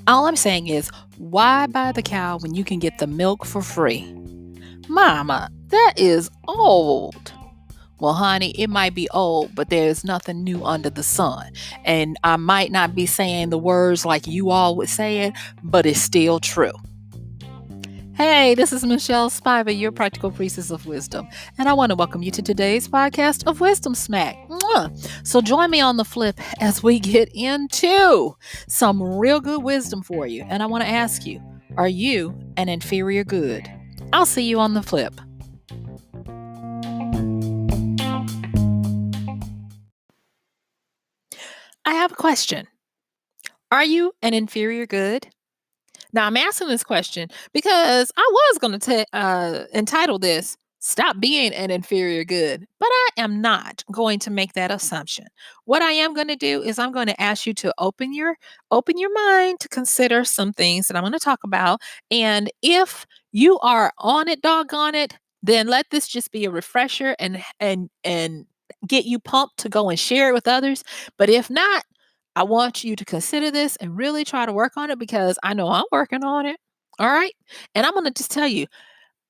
All I'm saying is, why buy the cow when you can get the milk for free? Mama, that is old. Well, honey, it might be old, but there's nothing new under the sun. And I might not be saying the words like you all would say it, but it's still true. Hey, this is MichelleSpiva, your practical priestess of wisdom, and I want to welcome you to today's podcast of Wisdom Smack. Mwah! So join me on the flip as we get into some real good wisdom for you. And I want to ask you, are you an inferior good? I'll see you on the flip. I have a question. Are you an inferior good? Now, I'm asking this question because I was going to entitle this Stop Being an Inferior Good, but I am not going to make that assumption. What I am going to do is I'm going to ask you to open your mind to consider some things that I'm going to talk about. And if you are on it, doggone it, then let this just be a refresher and get you pumped to go and share it with others. But if not, I want you to consider this and really try to work on it because I know I'm working on it. All right. And I'm going to just tell you,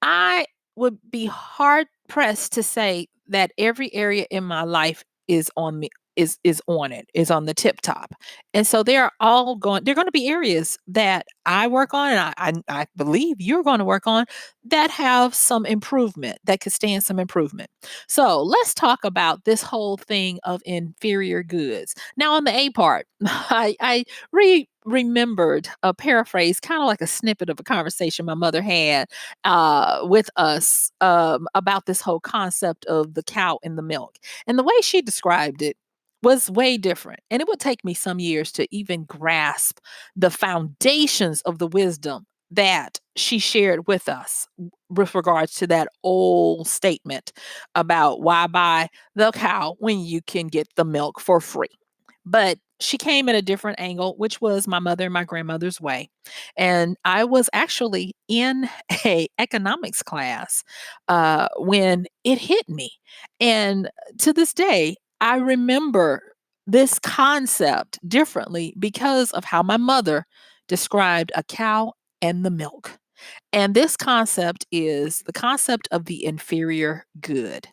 I would be hard pressed to say that every area in my life is on me is on it, is on the tip top. And so they're going to be areas that I work on and I believe you're going to work on that have some improvement, that could stand some improvement. So let's talk about this whole thing of inferior goods. Now on the A part, I remembered a paraphrase, kind of like a snippet of a conversation my mother had with us about this whole concept of the cow and the milk. And the way she described it was way different. And it would take me some years to even grasp the foundations of the wisdom that she shared with us with regards to that old statement about why buy the cow when you can get the milk for free. But she came at a different angle, which was my mother and my grandmother's way. And I was actually in a economics class when it hit me. And to this day, I remember this concept differently because of how my mother described a cow and the milk. And this concept is the concept of the inferior good.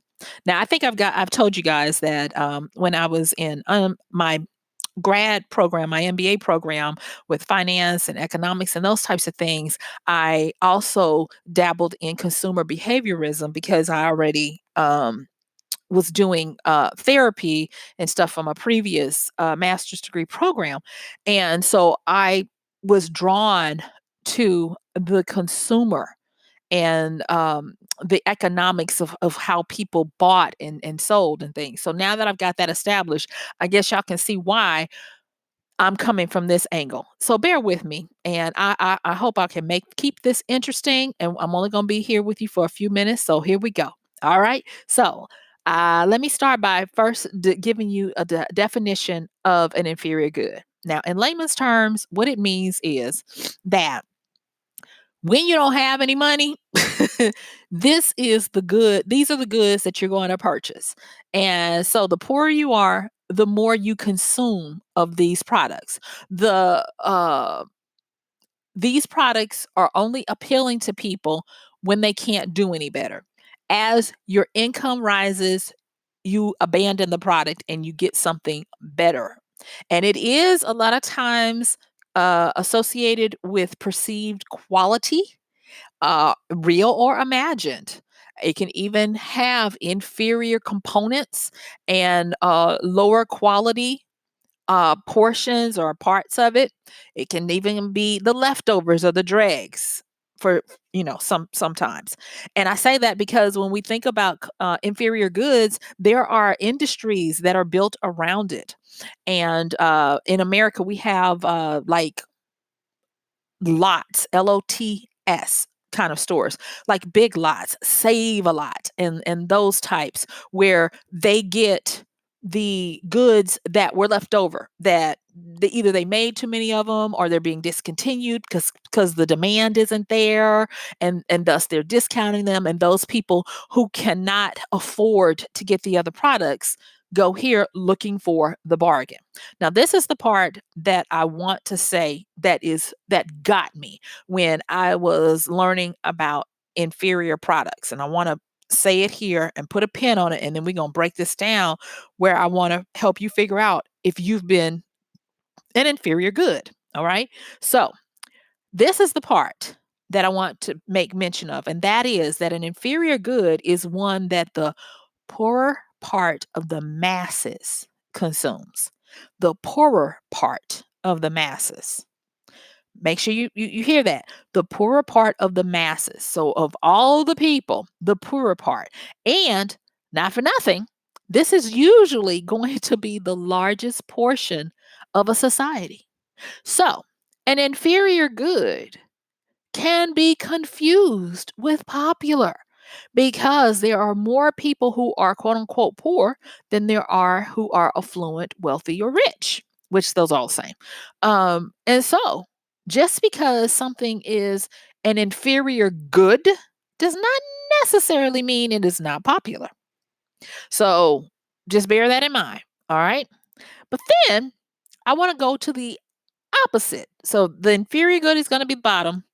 Now, I think I've told you guys that when I was in my grad program, my MBA program with finance and economics and those types of things, I also dabbled in consumer behaviorism because I already was doing therapy and stuff from a previous master's degree program. And so I was drawn to the consumer and the economics of how people bought and sold and things. So now that I've got that established, I guess y'all can see why I'm coming from this angle. So bear with me, and I hope I can make keep this interesting. And I'm only going to be here with you for a few minutes. So here we go. All right. So let me start by first giving you a definition of an inferior good. Now, in layman's terms, what it means is that when you don't have any money, these are the goods that you're going to purchase. And so the poorer you are, the more you consume of these products. These products are only appealing to people when they can't do any better. As your income rises, you abandon the product and you get something better. And it is a lot of times associated with perceived quality, real or imagined. It can even have inferior components and lower quality portions or parts of it. It can even be the leftovers or the dregs for sometimes. And I say that because when we think about inferior goods, there are industries that are built around it. And in America, we have like lots, LOTS kind of stores, like Big Lots, Save a Lot, and those types where they get the goods that were left over that either they made too many of them or they're being discontinued because the demand isn't there, and thus they're discounting them, and those people who cannot afford to get the other products go here looking for the bargain. Now, this is the part that I want to say that got me when I was learning about inferior products. And I want to say it here and put a pin on it. And then we're going to break this down where I want to help you figure out if you've been an inferior good. All right. So, this is the part that I want to make mention of, and that is that an inferior good is one that the poorer part of the masses consumes. The poorer part of the masses. Make sure you hear that. The poorer part of the masses. So, of all the people, the poorer part. And not for nothing, this is usually going to be the largest portion of a society. So, an inferior good can be confused with popular because there are more people who are quote unquote poor than there are who are affluent, wealthy, or rich, which those all the same. And so, just because something is an inferior good does not necessarily mean it is not popular. So, just bear that in mind. All right. But then I want to go to the opposite. So, the inferior good is going to be bottom,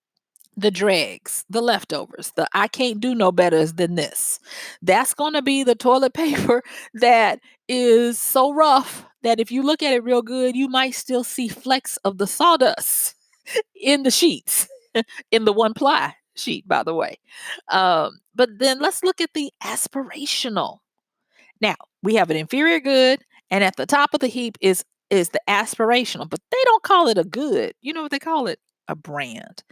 the dregs, the leftovers, the I can't do no better than this. That's going to be the toilet paper that is so rough that if you look at it real good, you might still see flecks of the sawdust in the sheets, in the one ply sheet, by the way. But then let's look at the aspirational. Now, we have an inferior good, and at the top of the heap is the aspirational, but they don't call it a good. You know what they call it? A brand.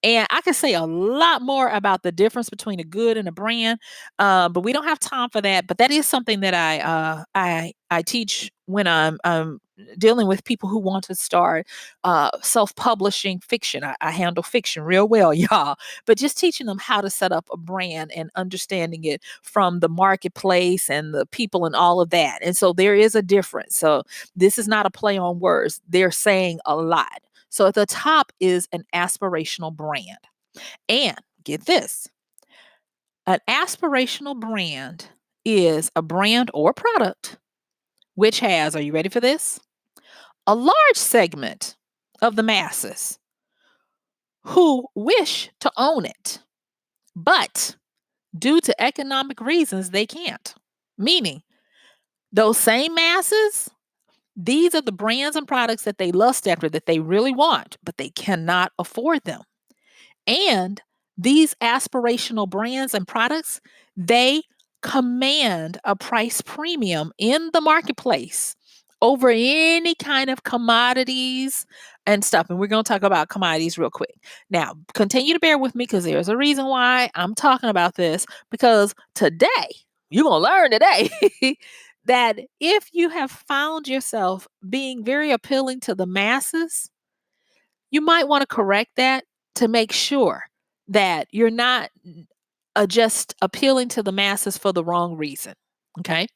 And I could say a lot more about the difference between a good and a brand, but we don't have time for that. But that is something that I teach when I'm dealing with people who want to start self-publishing fiction. I handle fiction real well, y'all. But just teaching them how to set up a brand and understanding it from the marketplace and the people and all of that. And so there is a difference. So this is not a play on words. They're saying a lot. So at the top is an aspirational brand. And get this, an aspirational brand is a brand or product which has, are you ready for this? A large segment of the masses who wish to own it, but due to economic reasons, they can't. Meaning, those same masses, these are the brands and products that they lust after, that they really want, but they cannot afford them. And these aspirational brands and products, they command a price premium in the marketplace over any kind of commodities and stuff. And we're going to talk about commodities real quick. Now, continue to bear with me because there's a reason why I'm talking about this. Because today, you're going to learn today that if you have found yourself being very appealing to the masses, you might want to correct that to make sure that you're not just appealing to the masses for the wrong reason. Okay.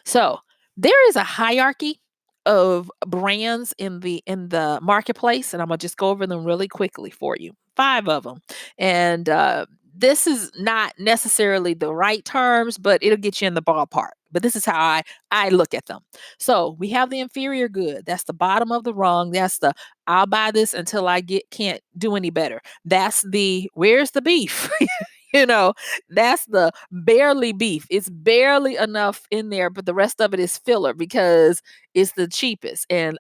So there is a hierarchy of brands in the marketplace, and I'm gonna just go over them really quickly for you. 5 of them, and this is not necessarily the right terms, but it'll get you in the ballpark. But this is how I look at them. So we have the inferior good. That's the bottom of the rung. That's the I'll buy this until I can't do any better. That's the where's the beef? you know, that's the barely beef. It's barely enough in there, but the rest of it is filler because it's the cheapest and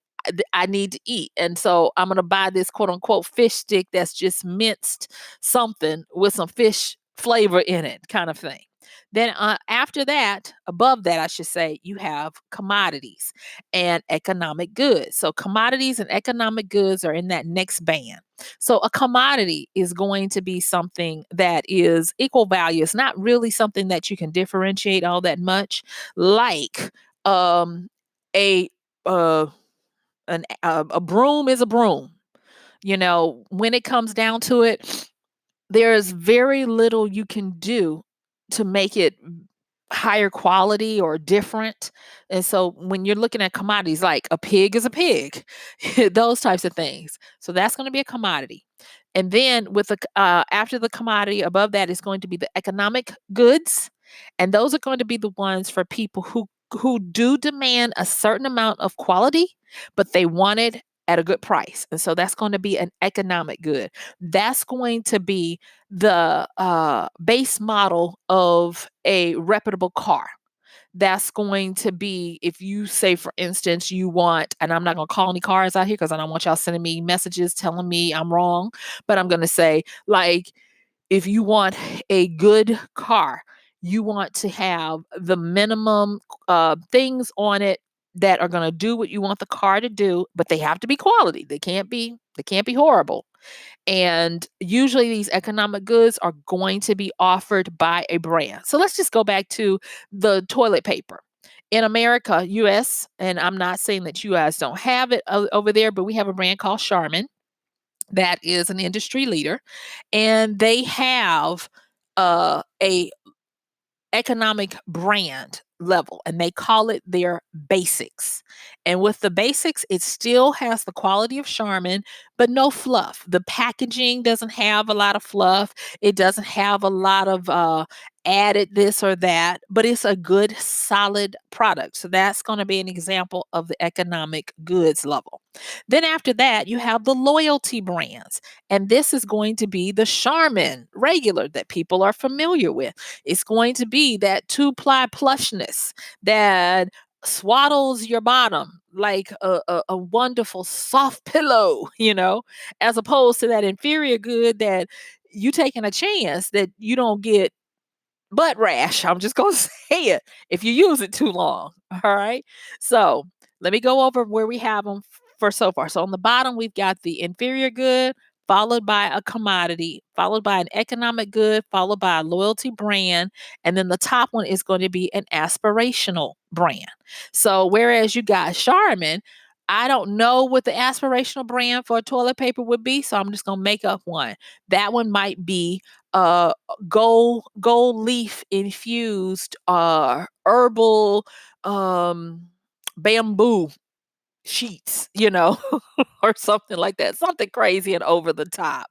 I need to eat. And so I'm going to buy this quote unquote fish stick that's just minced something with some fish flavor in it, kind of thing. Then after that, above that, I should say, you have commodities and economic goods. So commodities and economic goods are in that next band. So a commodity is going to be something that is equal value. It's not really something that you can differentiate all that much, like a uh, a broom is a broom. When it comes down to it, there's very little you can do to make it higher quality or different. And so when you're looking at commodities, like a pig is a pig, those types of things. So that's going to be a commodity. And then with the after the commodity, above that is going to be the economic goods, and those are going to be the ones for people who who do demand a certain amount of quality, but they want it at a good price. And so that's going to be an economic good. That's going to be the base model of a reputable car. That's going to be, if you say, for instance, you want, and I'm not going to call any cars out here because I don't want y'all sending me messages telling me I'm wrong, but I'm going to say, like, if you want a good car, you want to have the minimum things on it that are going to do what you want the car to do, but they have to be quality. They can't be horrible. And usually these economic goods are going to be offered by a brand. So let's just go back to the toilet paper. In America, US, and I'm not saying that you guys don't have it over there, but we have a brand called Charmin that is an industry leader, and they have a economic brand level, and they call it their basics. And with the basics, it still has the quality of Charmin, but no fluff. The packaging doesn't have a lot of fluff. It doesn't have a lot of added this or that, but it's a good solid product. So that's going to be an example of the economic goods level. Then after that, you have the loyalty brands, and this is going to be the Charmin regular that people are familiar with. It's going to be that two-ply plushness that swaddles your bottom like a wonderful soft pillow, as opposed to that inferior good that you taking a chance that you don't get butt rash. I'm just going to say it if you use it too long. All right. So let me go over where we have them for so far. So on the bottom, we've got the inferior good, followed by a commodity, followed by an economic good, followed by a loyalty brand. And then the top one is going to be an aspirational brand. So whereas you got Charmin, I don't know what the aspirational brand for toilet paper would be. So I'm just going to make up one. That one might be uh gold leaf infused herbal um bamboo sheets, or something like that, something crazy and over the top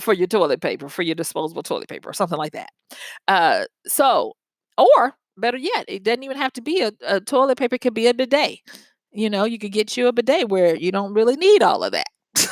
for your toilet paper, for your disposable toilet paper, or something like that. So, or better yet, it doesn't even have to be a toilet paper, it could be a bidet. You could get you a bidet where you don't really need all of that.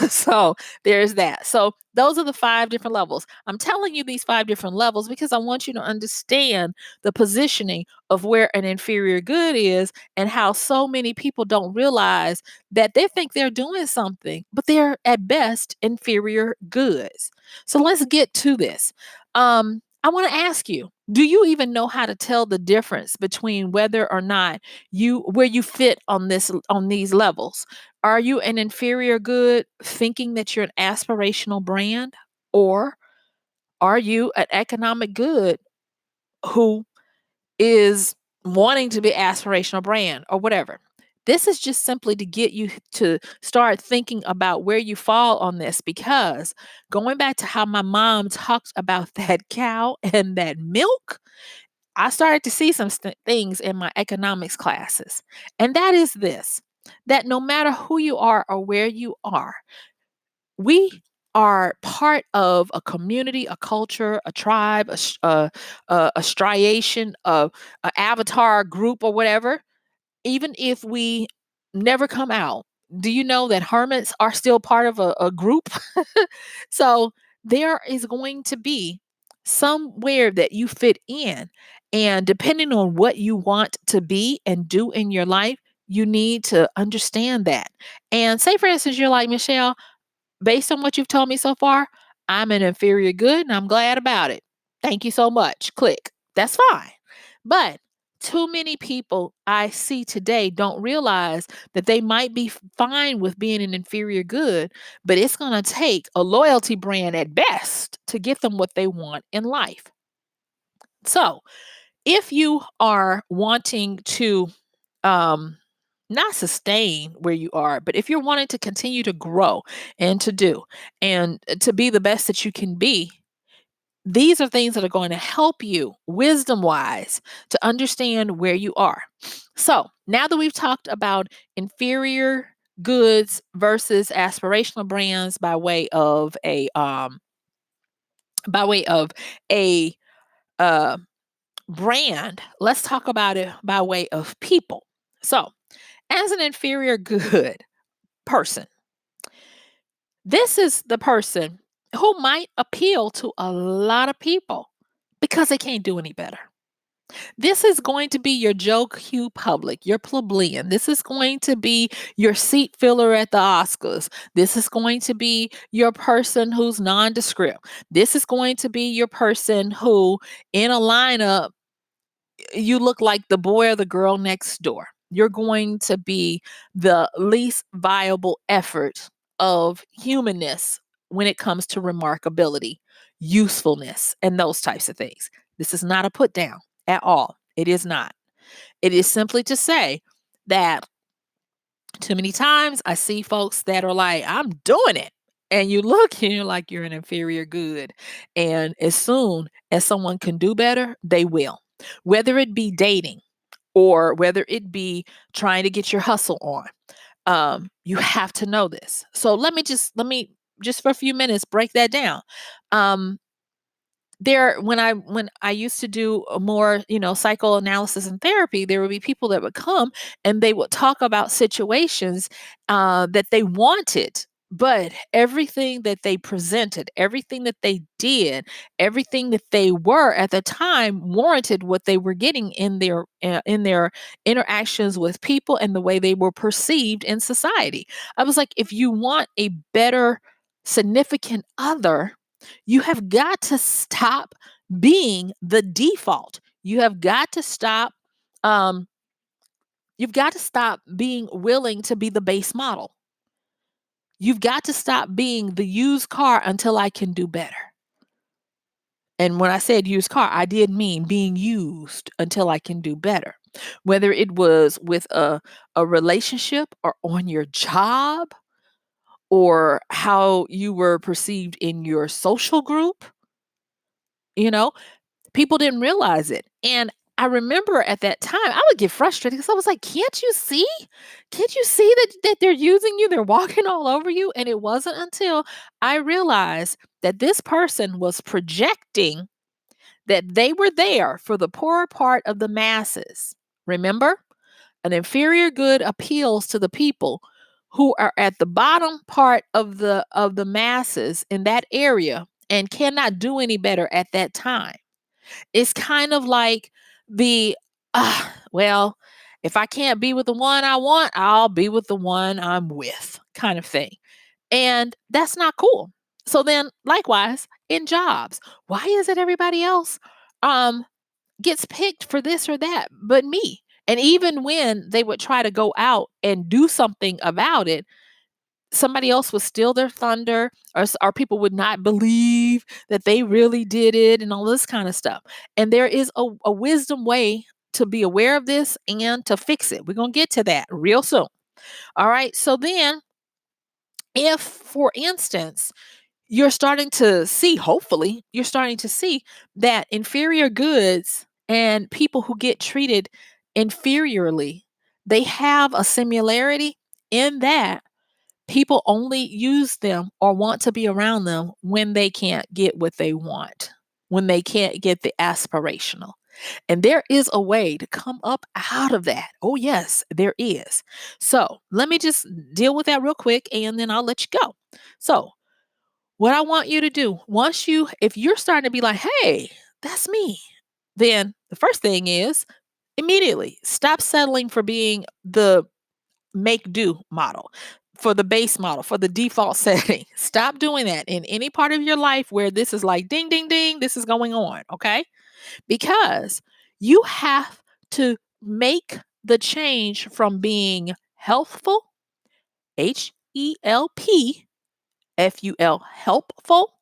So there's that. So those are the 5 different levels. I'm telling you these 5 different levels because I want you to understand the positioning of where an inferior good is and how so many people don't realize that they think they're doing something, but they're at best inferior goods. So let's get to this. I want to ask you, do you even know how to tell the difference between whether or not where you fit on these levels? Are you an inferior good thinking that you're an aspirational brand? Or are you an economic good who is wanting to be aspirational brand or whatever? This is just simply to get you to start thinking about where you fall on this, because going back to how my mom talked about that cow and that milk, I started to see some things in my economics classes. And that is this, that no matter who you are or where you are, we are part of a community, a culture, a tribe, a striation, a avatar group or whatever. Even if we never come out, do you know that hermits are still part of a group? So there is going to be somewhere that you fit in. And depending on what you want to be and do in your life, you need to understand that. And say, for instance, you're like, Michelle, based on what you've told me so far, I'm an inferior good and I'm glad about it. Thank you so much. Click. That's fine. But too many people I see today don't realize that they might be fine with being an inferior good, but it's going to take a loyalty brand at best to get them what they want in life. So, if you are wanting to um, not sustain where you are, but if you're wanting to continue to grow and to do and to be the best that you can be, these are things that are going to help you wisdom wise to understand where you are. So now that we've talked about inferior goods versus aspirational brands by way of a uh, brand, let's talk about it by way of people. So, as an inferior good person, this is the person who might appeal to a lot of people because they can't do any better. This is going to be your Joe Q public, your plebeian. This is going to be your seat filler at the Oscars. This is going to be your person who's nondescript. This is going to be your person who, in a lineup, you look like the boy or the girl next door. You're going to be the least viable effort of humanness when it comes to remarkability, usefulness, and those types of things. This is not a put down at all. It is not. It is simply to say that too many times I see folks that are like, I'm doing it. And you look and you're like, you're an inferior good. And as soon as someone can do better, they will. Whether it be dating or whether it be trying to get your hustle on, you have to know this. So let me just for a few minutes break that down. Um, there when I used to do a more, psychoanalysis and therapy, there would be people that would come and they would talk about situations that they wanted, but everything that they presented, everything that they did, everything that they were at the time warranted what they were getting in their interactions with people and the way they were perceived in society. I was like, if you want a better significant other, you have got to stop being the default. You have got to stop um you've got to stop being willing to be the base model. You've got to stop being the used car until I can do better. And when I said used car, I did mean being used until I can do better. Whether it was with a relationship or on your job or how you were perceived in your social group, you know, people didn't realize it. And I remember at that time, I would get frustrated because I was like, can't you see? Can't you see that they're using you? They're walking all over you. And it wasn't until I realized that this person was projecting that they were there for the poorer part of the masses. Remember, an inferior good appeals to the people who are at the bottom part of the masses in that area and cannot do any better at that time. It's kind of like the, well, if I can't be with the one I want, I'll be with the one I'm with kind of thing. And that's not cool. So then likewise in jobs, why is it everybody else um gets picked for this or that but me? And even when they would try to go out and do something about it, somebody else would steal their thunder, or people would not believe that they really did it and all this kind of stuff. And there is a wisdom way to be aware of this and to fix it. We're going to get to that real soon. All right. So then, if, for instance, you're starting to see, hopefully, you're starting to see that inferior goods and people who get treated inferiorly, they have a similarity in that people only use them or want to be around them when they can't get what they want, when they can't get the aspirational. And there is a way to come up out of that. Oh, yes, there is. So let me just deal with that real quick and then I'll let you go. So, what I want you to do, if you're starting to be like, hey, that's me, then the first thing is immediately stop settling for being the make do model, for the base model, for the default setting. Stop doing that in any part of your life where this is like ding, ding, ding, this is going on. Okay. Because you have to make the change from being healthful, helpful,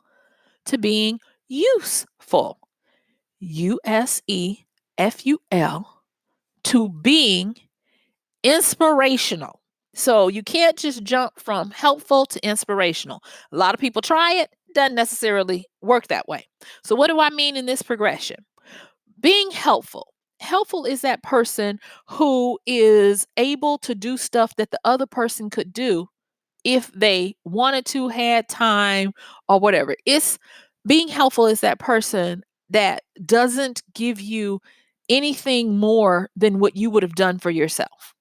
to being useful, useful, to being inspirational. So you can't just jump from helpful to inspirational. A lot of people try it, doesn't necessarily work that way. So what do I mean in this progression? Being helpful. Helpful is that person who is able to do stuff that the other person could do if they wanted to, had time, or whatever. It's being helpful is that person that doesn't give you anything more than what you would have done for yourself.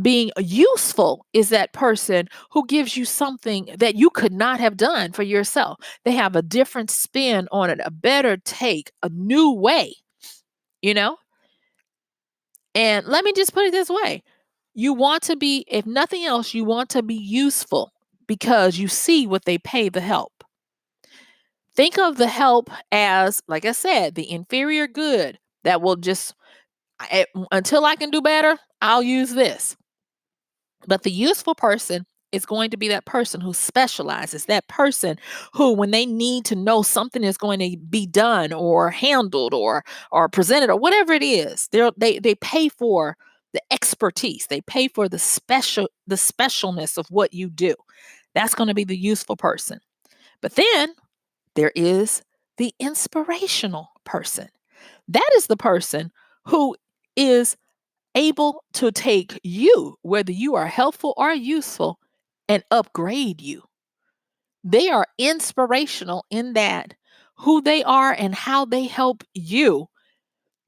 Being useful is that person who gives you something that you could not have done for yourself. They have a different spin on it, a better take, a new way, you know? And let me just put it this way. You want to be, if nothing else, you want to be useful because you see what they pay the help. Think of the help as, like I said, the inferior good that will just, until I can do better, I'll use this. But the useful person is going to be that person who specializes, that person who, when they need to know something is going to be done or handled or presented or whatever it is, they pay for the expertise. They pay for the specialness of what you do. That's going to be the useful person. But then there is the inspirational person. That is the person who is able to take you, whether you are helpful or useful, and upgrade you. They are inspirational in that who they are and how they help you.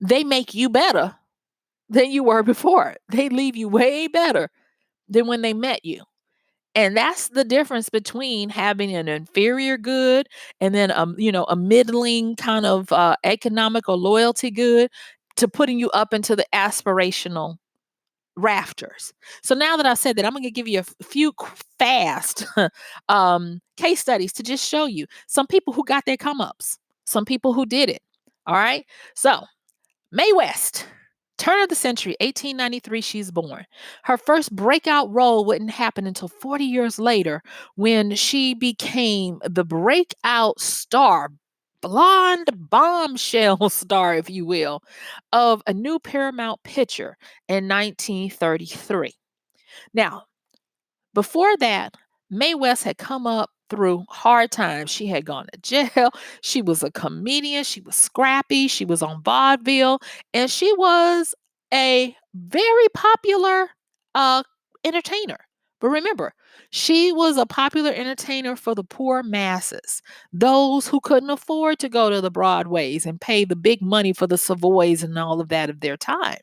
They make you better than you were before. They leave you way better than when they met you. And that's the difference between having an inferior good and then a middling kind of economic or loyalty good to putting you up into the aspirational rafters. So now that I said that, I'm going to give you a few fast case studies to just show you some people who got their come ups, some people who did it. All right. So Mae West, turn of the century, 1893, she's born. Her first breakout role wouldn't happen until 40 years later when she became the breakout star, blonde bombshell star, if you will, of a new Paramount picture in 1933. Now, before that, Mae West had come up through hard times. She had gone to jail. She was a comedian. She was scrappy. She was on vaudeville. And she was a very popular uh, entertainer. But remember, she was a popular entertainer for the poor masses, those who couldn't afford to go to the Broadways and pay the big money for the Savoys and all of that of their time.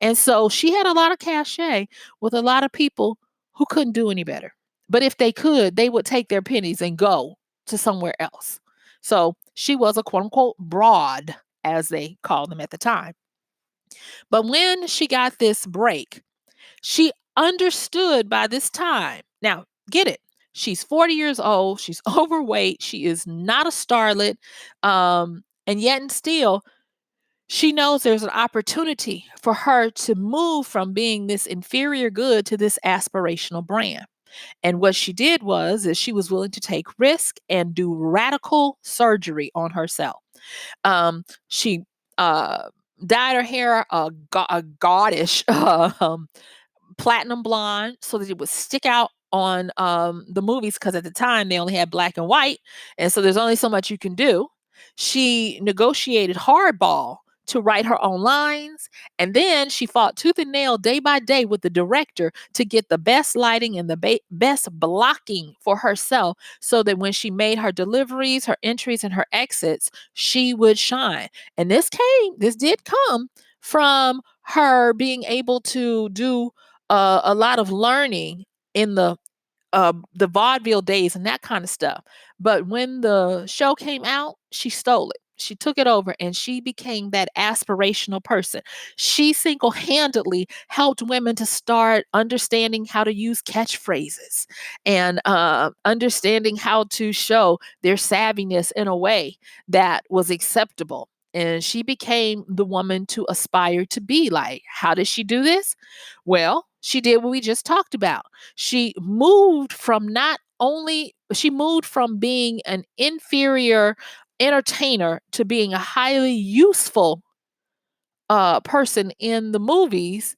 And so she had a lot of cachet with a lot of people who couldn't do any better. But if they could, they would take their pennies and go to somewhere else. So she was a quote unquote broad, as they called them at the time. But when she got this break, she understood by this time. Now, get it. She's 40 years old. She's overweight. She is not a starlet. And yet and still, she knows there's an opportunity for her to move from being this inferior good to this aspirational brand. And what she did was is she was willing to take risk and do radical surgery on herself. She dyed her hair a gaudish platinum blonde so that it would stick out on the movies because at the time they only had black and white, and so there's only so much you can do. She negotiated hardball to write her own lines, and then she fought tooth and nail day by day with the director to get the best lighting and the best blocking for herself so that when she made her deliveries, her entries, and her exits, she would shine. And this did come from her being able to do a lot of learning in the vaudeville days and that kind of stuff. But when the show came out, she stole it. She took it over and she became that aspirational person. She single handedly helped women to start understanding how to use catchphrases and understanding how to show their savviness in a way that was acceptable. And she became the woman to aspire to be like. How did she do this? Well, she did what we just talked about. She moved from being an inferior entertainer to being a highly useful person in the movies.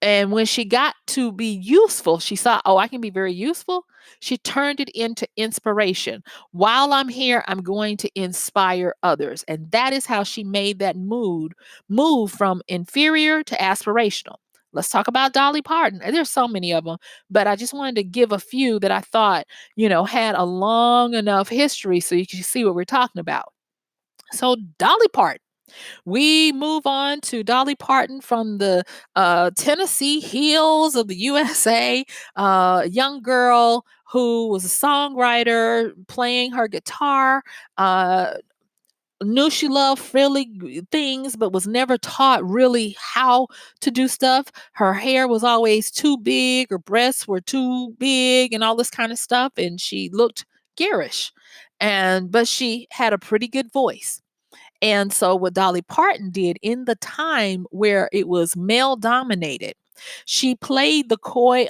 And when she got to be useful, she saw, oh, I can be very useful. She turned it into inspiration. While I'm here, I'm going to inspire others. And that is how she made that move from inferior to aspirational. Let's talk about Dolly Parton. And there's so many of them, but I just wanted to give a few that I thought, had a long enough history so you can see what we're talking about. So Dolly Parton. We move on to Dolly Parton from the Tennessee hills of the USA, young girl who was a songwriter playing her guitar. Uh, Knew she loved things, but was never taught really how to do stuff. Her hair was always too big, her breasts were too big, and all this kind of stuff. And she looked garish. But she had a pretty good voice. And so, what Dolly Parton did in the time where it was male dominated, she played the coy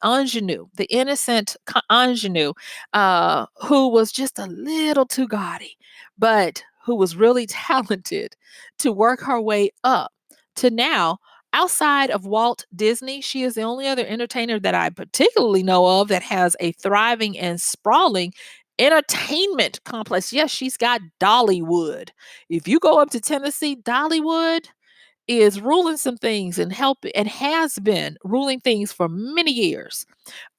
ingenue, the innocent ingenue, who was just a little too gaudy, but who was really talented to work her way up to now. Outside of Walt Disney, she is the only other entertainer that I particularly know of that has a thriving and sprawling entertainment complex. Yes, she's got Dollywood. If you go up to Tennessee, Dollywood is ruling some things and has been ruling things for many years.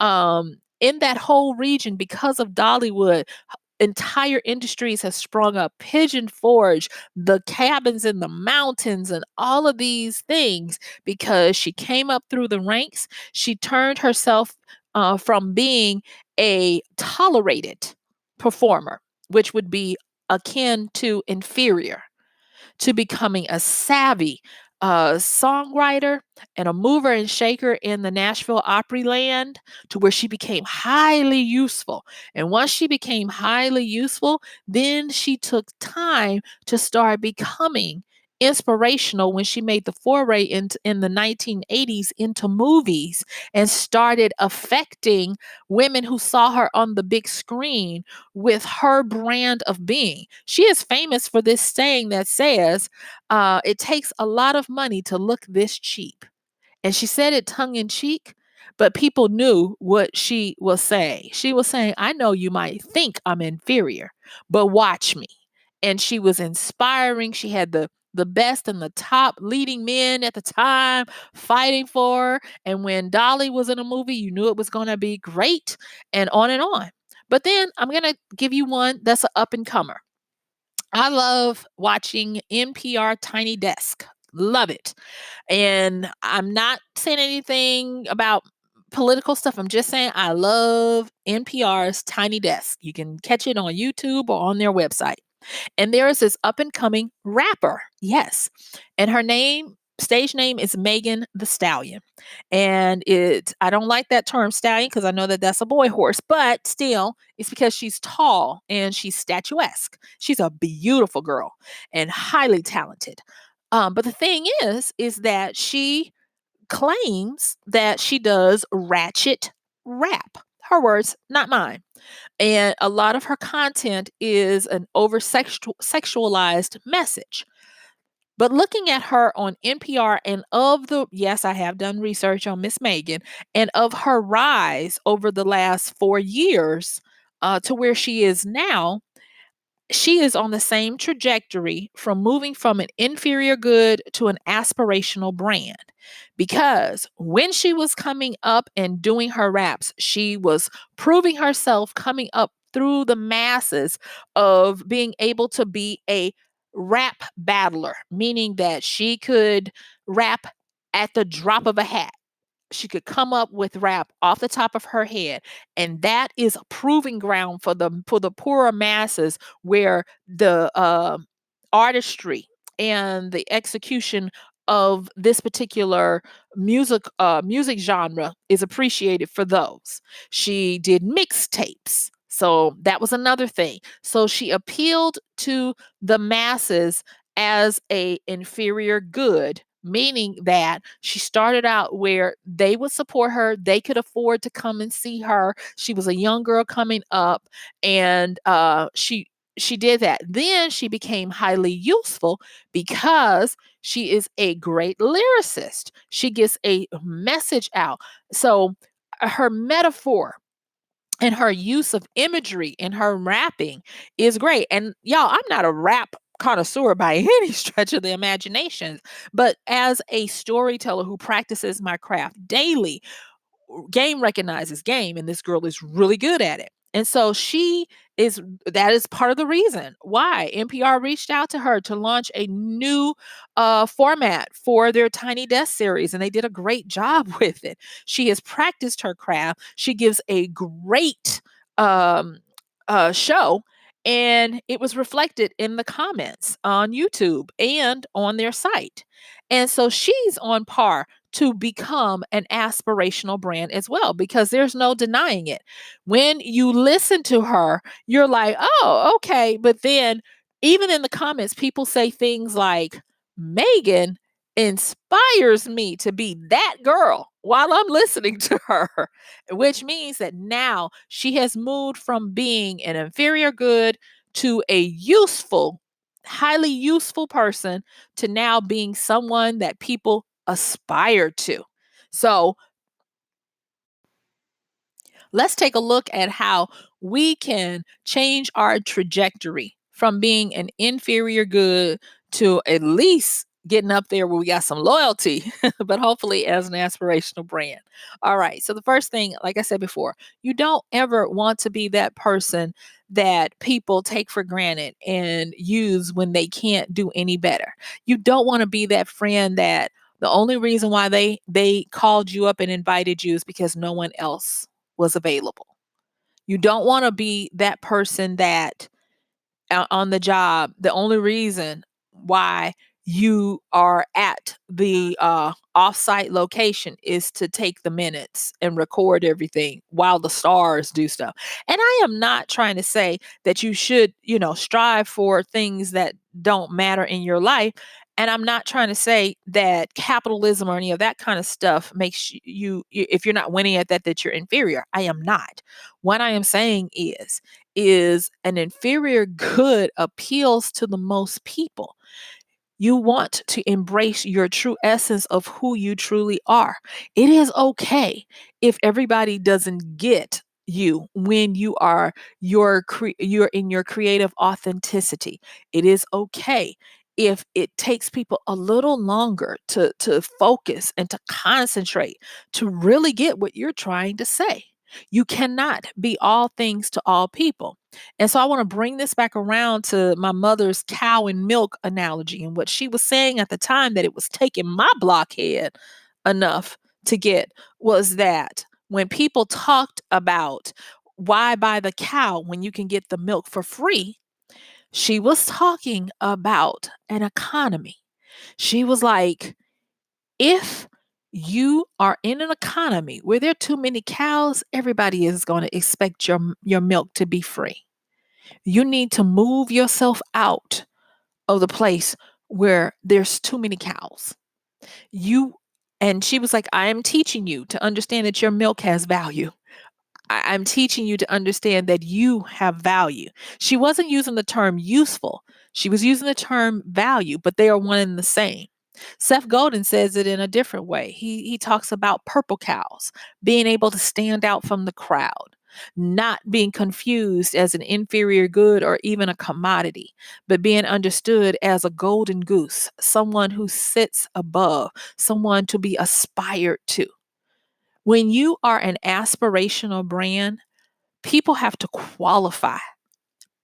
In that whole region, because of Dollywood, entire industries have sprung up. Pigeon Forge, the cabins in the mountains, and all of these things because she came up through the ranks. She turned herself from being a tolerated performer, which would be akin to inferior, to becoming a savvy songwriter and a mover and shaker in the Nashville Opryland, to where she became highly useful. And once she became highly useful, then she took time to start becoming inspirational when she made the foray in the 1980s into movies and started affecting women who saw her on the big screen with her brand of being. She is famous for this saying that says, it takes a lot of money to look this cheap. And she said it tongue in cheek, but people knew what she was saying. She was saying, I know you might think I'm inferior, but watch me. And she was inspiring. She had the best and the top leading men at the time fighting for her. And when Dolly was in a movie, you knew it was going to be great, and on and on. But then I'm going to give you one that's an up and comer. I love watching NPR Tiny Desk. Love it. And I'm not saying anything about political stuff. I'm just saying I love NPR's Tiny Desk. You can catch it on YouTube or on their website. And there is this up and coming rapper. Yes. And her stage name is Megan the Stallion. And I don't like that term stallion because I know that that's a boy horse, but still, it's because she's tall and she's statuesque. She's a beautiful girl and highly talented. But the thing is that she claims that she does ratchet rap. Her words, not mine. And a lot of her content is an over sexualized message. But looking at her on NPR and yes, I have done research on Miss Megan and of her rise over the last 4 years to where she is now, she is on the same trajectory from moving from an inferior good to an aspirational brand. Because when she was coming up and doing her raps, she was proving herself coming up through the masses of being able to be a rap battler, meaning that she could rap at the drop of a hat. She could come up with rap off the top of her head, and that is a proving ground for the poorer masses, where the artistry and the execution of this particular music genre is appreciated for those. She did mixtapes, so that was another thing. So she appealed to the masses as a inferior good, meaning that she started out where they would support her, they could afford to come and see her. She was a young girl coming up, and she did that. Then she became highly useful because she is a great lyricist. She gets a message out. So her metaphor and her use of imagery in her rapping is great. And y'all, I'm not a rap connoisseur by any stretch of the imagination, but as a storyteller who practices my craft daily, game recognizes game, and this girl is really good at it. And so she is that is part of the reason why NPR reached out to her to launch a new format for their Tiny Desk series, and they did a great job with it. She has practiced her craft. She gives a great um, show, and it was reflected in the comments on YouTube and on their site. And so she's on par to become an aspirational brand as well, because there's no denying it. When you listen to her, you're like, oh, okay. But then, even in the comments, people say things like, Megan inspires me to be that girl while I'm listening to her, which means that now she has moved from being an inferior good to a useful, highly useful person, to now being someone that people aspire to. So let's take a look at how we can change our trajectory from being an inferior good to at least getting up there where we got some loyalty, but hopefully as an aspirational brand. All right. So, the first thing, like I said before, you don't ever want to be that person that people take for granted and use when they can't do any better. You don't want to be that friend that the only reason why they called you up and invited you is because no one else was available. You don't want to be that person that on the job, the only reason why you are at the off-site location is to take the minutes and record everything while the stars do stuff. And I am not trying to say that you should, strive for things that don't matter in your life. And I'm not trying to say that capitalism or any of that kind of stuff makes if you're not winning at that, that you're inferior. I am not. What I am saying is an inferior good appeals to the most people. You want to embrace your true essence of who you truly are. It is okay if everybody doesn't get you when you are you're in your creative authenticity. It is okay if it takes people a little longer to focus and to concentrate to really get what you're trying to say. You cannot be all things to all people. And so I want to bring this back around to my mother's cow and milk analogy, and what she was saying at the time that it was taking my blockhead enough to get was that when people talked about why buy the cow when you can get the milk for free, she was talking about an economy. She was like, if you are in an economy where there are too many cows, everybody is going to expect your milk to be free. You need to move yourself out of the place where there's too many cows. You and she was like, I am teaching you to understand that your milk has value. I'm teaching you to understand that you have value. She wasn't using the term useful. She was using the term value, but they are one and the same. Seth Godin says it in a different way. He talks about purple cows being able to stand out from the crowd, not being confused as an inferior good or even a commodity, but being understood as a golden goose, someone who sits above, someone to be aspired to. When you are an aspirational brand, people have to qualify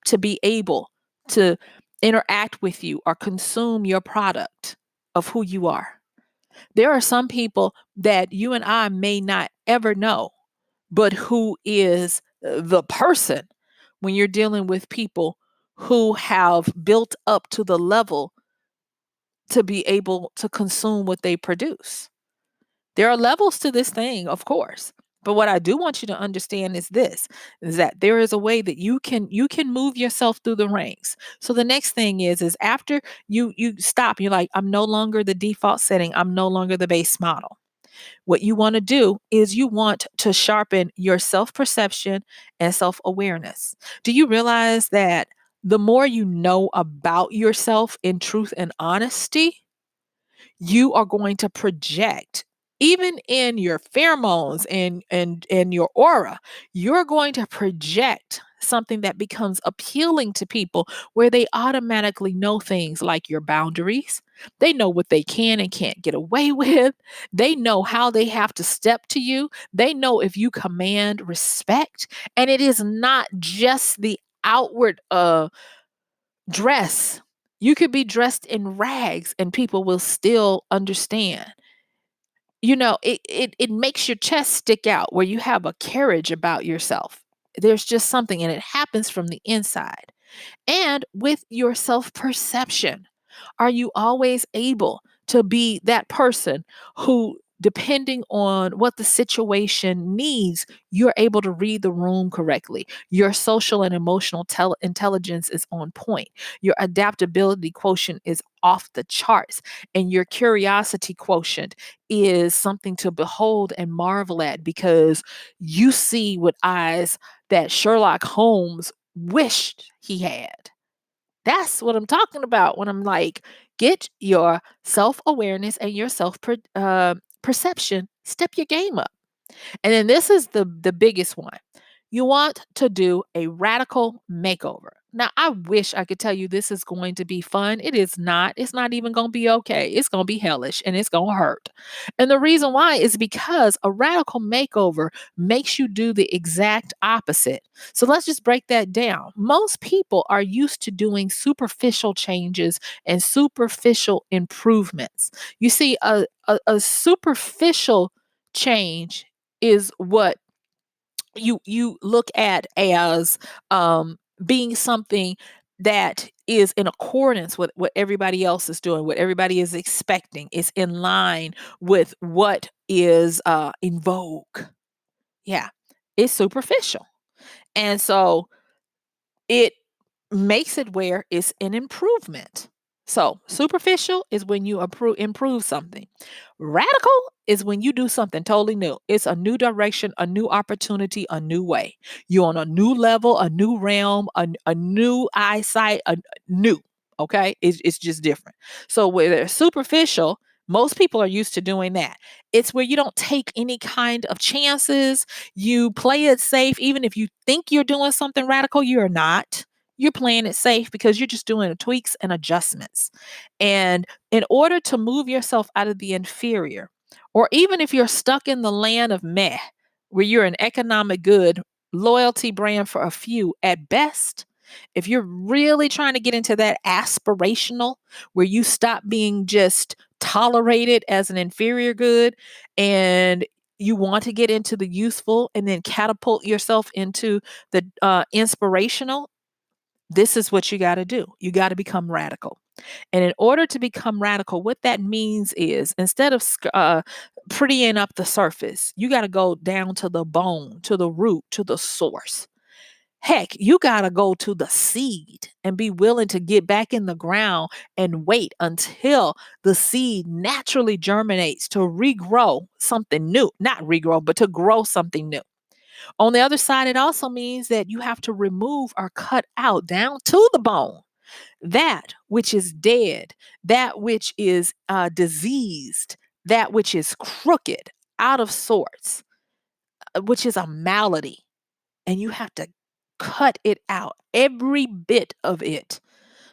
to be able to interact with you or consume your product of who you are. There are some people that you and I may not ever know, but who is the person when you're dealing with people who have built up to the level to be able to consume what they produce. There are levels to this thing, of course. But what I do want you to understand is this, is that there is a way that you can move yourself through the ranks. So the next thing is after you stop, you're like, I'm no longer the default setting, I'm no longer the base model. What you want to do is you want to sharpen your self-perception and self-awareness. Do you realize that the more you know about yourself in truth and honesty, you are going to project even in your pheromones and your aura, you're going to project something that becomes appealing to people, where they automatically know things like your boundaries. They know what they can and can't get away with. They know how they have to step to you. They know if you command respect. And it is not just the outward dress. You could be dressed in rags and people will still understand. It makes your chest stick out where you have a carriage about yourself. There's just something, and it happens from the inside. And with your self perception, are you always able to be that person who, depending on what the situation needs, you're able to read the room correctly? Your social and emotional intelligence is on point. Your adaptability quotient is off the charts. And your curiosity quotient is something to behold and marvel at, because you see with eyes that Sherlock Holmes wished he had. That's what I'm talking about when I'm like, get your self awareness and your perception, step your game up. And then this is the biggest one. You want to do a radical makeover. Now, I wish I could tell you this is going to be fun. It is not. It's not even going to be okay. It's going to be hellish and it's going to hurt. And the reason why is because a radical makeover makes you do the exact opposite. So let's just break that down. Most people are used to doing superficial changes and superficial improvements. You see, a superficial change is what you look at as being something that is in accordance with what everybody else is doing, what everybody is expecting. It's in line with what is in vogue. Yeah, it's superficial. And so it makes it where it's an improvement. So, superficial is when you improve something. Radical is when you do something totally new. It's a new direction, a new opportunity, a new way. You're on a new level, a new realm, a new eyesight, a new. Okay, it's just different. So, where they're superficial, most people are used to doing that. It's where you don't take any kind of chances. You play it safe, even if you think you're doing something radical, you're not. You're playing it safe because you're just doing the tweaks and adjustments. And in order to move yourself out of the inferior, or even if you're stuck in the land of meh, where you're an economic good, loyalty brand for a few at best, if you're really trying to get into that aspirational, where you stop being just tolerated as an inferior good and you want to get into the useful and then catapult yourself into the inspirational, this is what you got to do. You got to become radical. And in order to become radical, what that means is, instead of prettying up the surface, you got to go down to the bone, to the root, to the source. Heck, you got to go to the seed and be willing to get back in the ground and wait until the seed naturally germinates to regrow something new. Not regrow, but to grow something new. On the other side, it also means that you have to remove or cut out down to the bone that which is dead, that which is diseased, that which is crooked, out of sorts, which is a malady. And you have to cut it out, every bit of it,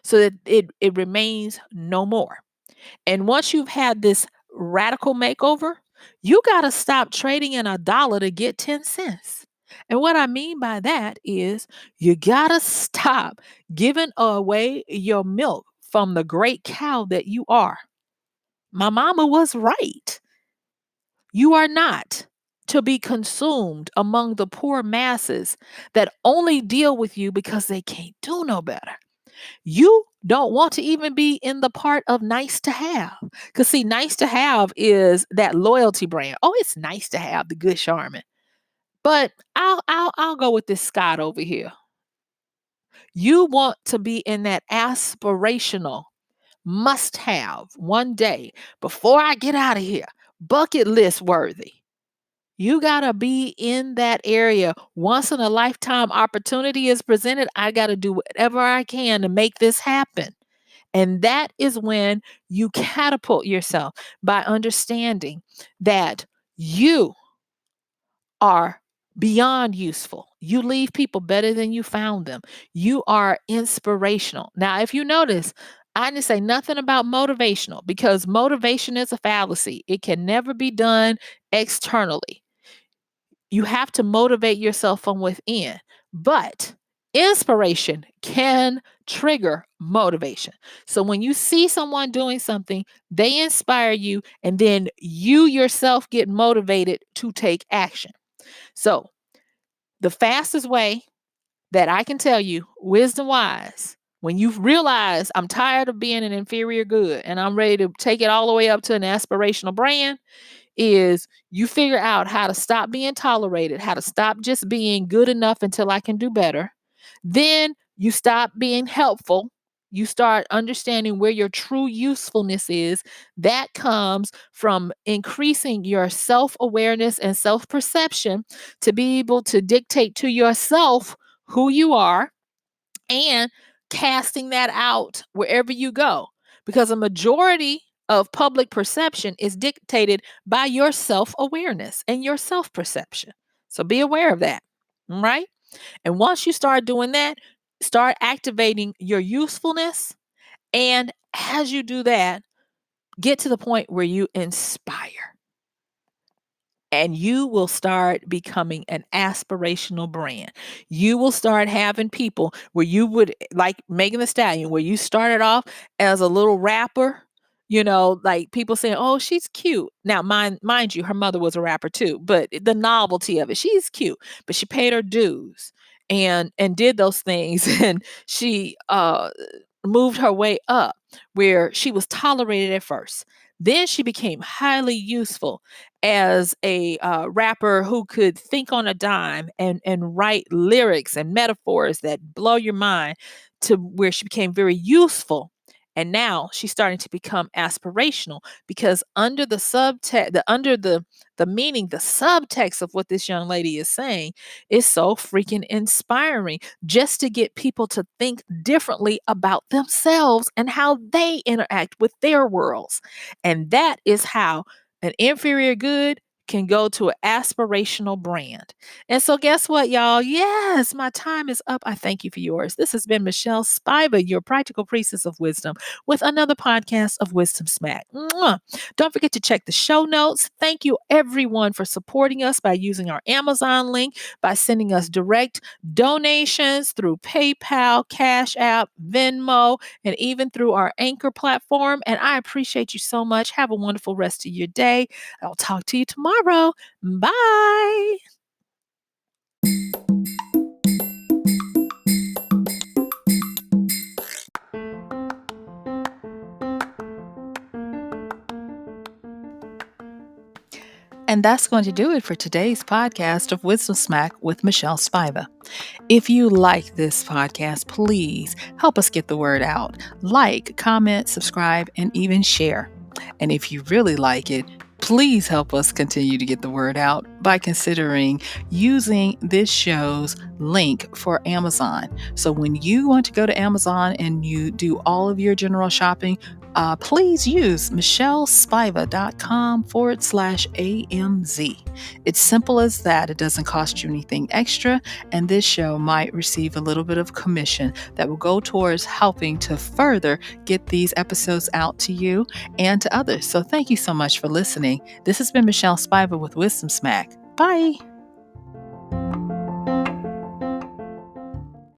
so that it remains no more. And once you've had this radical makeover, you got to stop trading in a dollar to get 10 cents. And what I mean by that is you got to stop giving away your milk from the great cow that you are. My mama was right. You are not to be consumed among the poor masses that only deal with you because they can't do no better. You don't want to even be in the part of nice to have. Because, see, nice to have is that loyalty brand. Oh, it's nice to have the good Charmin. But I'll go with this Scott over here. You want to be in that aspirational must have one day before I get out of here, bucket list worthy. You got to be in that area. Once in a lifetime opportunity is presented, I got to do whatever I can to make this happen. And that is when you catapult yourself, by understanding that you are beyond useful. You leave people better than you found them. You are inspirational. Now, if you notice, I didn't say nothing about motivational, because motivation is a fallacy. It can never be done externally. You have to motivate yourself from within. But Inspiration can trigger motivation. So when you see someone doing something, they inspire you, and then you yourself get motivated to take action. So the fastest way that I can tell you, wisdom wise, when you realize I'm tired of being an inferior good and I'm ready to take it all the way up to an aspirational brand, is you figure out how to stop being tolerated, how to stop just being good enough until I can do better. Then you stop being helpful. You start understanding where your true usefulness is. That comes from increasing your self awareness and self perception to be able to dictate to yourself who you are and casting that out wherever you go. Because a majority of public perception is dictated by your self awareness and your self perception. So be aware of that. Right. And once you start doing that, start activating your usefulness. And as you do that, get to the point where you inspire. And you will start becoming an aspirational brand. You will start having people where you would, like Megan Thee Stallion, where you started off as a little rapper, like people saying, "Oh, she's cute." Now, mind you, her mother was a rapper too, but the novelty of it, she's cute, but she paid her dues and did those things, and she moved her way up where she was tolerated at first. Then she became highly useful as a rapper who could think on a dime and write lyrics and metaphors that blow your mind, to where she became very useful. And now she's starting to become aspirational, because under the subtext, the meaning, the subtext of what this young lady is saying is so freaking inspiring, just to get people to think differently about themselves and how they interact with their worlds. And that is how an inferior good can go to an aspirational brand. And so, guess what, y'all? Yes, my time is up. I thank you for yours. This has been MichelleSpiva, your practical priestess of wisdom, with another podcast of Wisdom Smack. Mwah. Don't forget to check the show notes. Thank you, everyone, for supporting us by using our Amazon link, by sending us direct donations through PayPal, Cash App, Venmo, and even through our Anchor platform. And I appreciate you so much. Have a wonderful rest of your day. I'll talk to you tomorrow. Bye. And that's going to do it for today's podcast of Wisdom Smack with MichelleSpiva. If you like this podcast, please help us get the word out. Like, comment, subscribe, and even share. And if you really like it, please help us continue to get the word out by considering using this show's link for Amazon. So when you want to go to Amazon and you do all of your general shopping, please use MichelleSpiva.com/AMZ. It's simple as that. It doesn't cost you anything extra, and this show might receive a little bit of commission that will go towards helping to further get these episodes out to you and to others. So thank you so much for listening. This has been MichelleSpiva with Wisdom Smack. Bye.